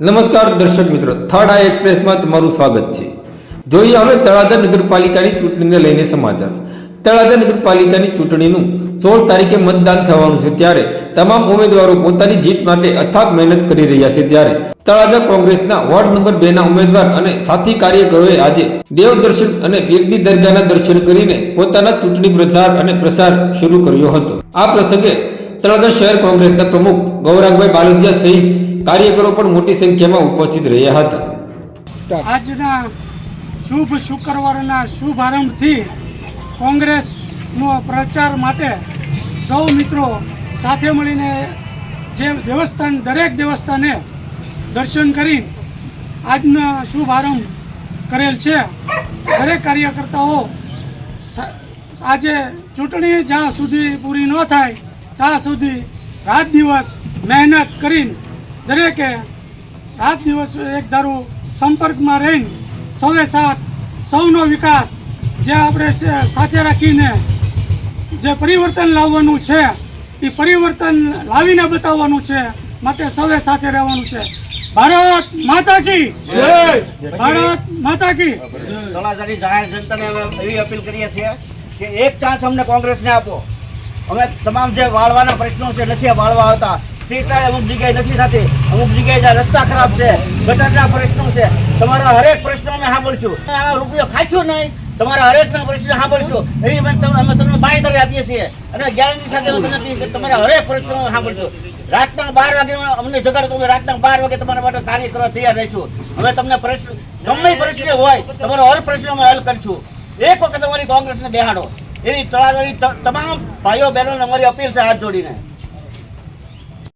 નમસ્કાર દર્શક મિત્રો, થર્ડ આઈ એક્સપ્રેસમાં તમારું સ્વાગત છે. જોઈએ હવે તળાજા નગરપાલિકાની ચૂંટણીને લઈને સમાચાર. તળાજા નગરપાલિકાની ચૂંટણીનું 16 તારીખે મતદાન થવાનું છે, ત્યારે તમામ ઉમેદવારો પોતાની જીત માટે અથાગ મહેનત કરી રહ્યા છે. ત્યારે તળાજા કોંગ્રેસના વોર્ડ નંબર 2 ના ઉમેદવાર અને સાથી કાર્યકરોએ આજે દેવદર્શન અને પીરની દરગાહના દર્શન કરીને પોતાના ચૂંટણી પ્રચાર અને પ્રસાર શરૂ કર્યો હતો. આ પ્રસંગે તળાજા શહેર કોંગ્રેસના પ્રમુખ ગૌરાંગભાઈ બાલદિયા સહિત કાર્યકરો પણ મોટી સંખ્યામાં ઉપસ્થિત રહ્યા હતા. આજના શુભ શુક્રવારના શુભારંભથી કોંગ્રેસનો પ્રચાર માટે સૌ મિત્રો સાથે મળીને જે દેવસ્થાન દરેક દેવસ્થાને દર્શન કરી આજના શુભારંભ કરેલ છે. દરેક કાર્યકર્તાઓ આજે ચૂંટણી જ્યાં સુધી પૂરી ન થાય ત્યાં સુધી રાત દિવસ મહેનત કરીને દરેકે રાત દિવસ એક ધારું સંપર્કમાં રહીને સૌએ સાથ સૌનો વિકાસ જે આપણે સાથે રાખીને જે પરિવર્તન લાવવાનું છે એ પરિવર્તન લાવીને બતાવવાનું છે. માટે સૌએ સાથે રહેવાનું છે. ભારત માતા કી જય! ભારત માતા કી. તળાજાની જાહેર જનતાને અમે એવી અપીલ કરીએ છીએ કે એક ચાન્સ અમને કોંગ્રેસને આપો. અમે તમામ જે વાળવાના પ્રશ્નો છે નથી વાળવા આવતા, સ્ટ્રીટ અમુક જગ્યાએ નથી થતી, અમુક જગ્યાએ જ્યાં રસ્તા ખરાબ છે, ગટરના પ્રશ્નો છે, તમારા હરેક પ્રશ્નો અમે સાંભળશું. આમાં રૂપિયો ખાઈશું નહીં, તમારા હરેકના પ્રશ્નો સાંભળશું. એવી અમે તમને બાંયધરી આપીએ છીએ અને ગેરંટી સાથે અમે તમને કહીએ કે તમારા હરેક પ્રશ્નો સાંભળશું. રાતના 12 વાગે અમને જગાડો, તમે રાતના 12 વાગે તમારા માટે કાર્ય કરવા તૈયાર રહીશું. અમે તમને પ્રશ્ન ગમે પ્રશ્ન હોય તમારો હર પ્રશ્ન અમે હલ કરીશું. એક વખત અમારી કોંગ્રેસને બેહાડો એવી તળાજાની તમામ ભાઈઓ બહેનોને અમારી અપીલ છે હાથ જોડીને.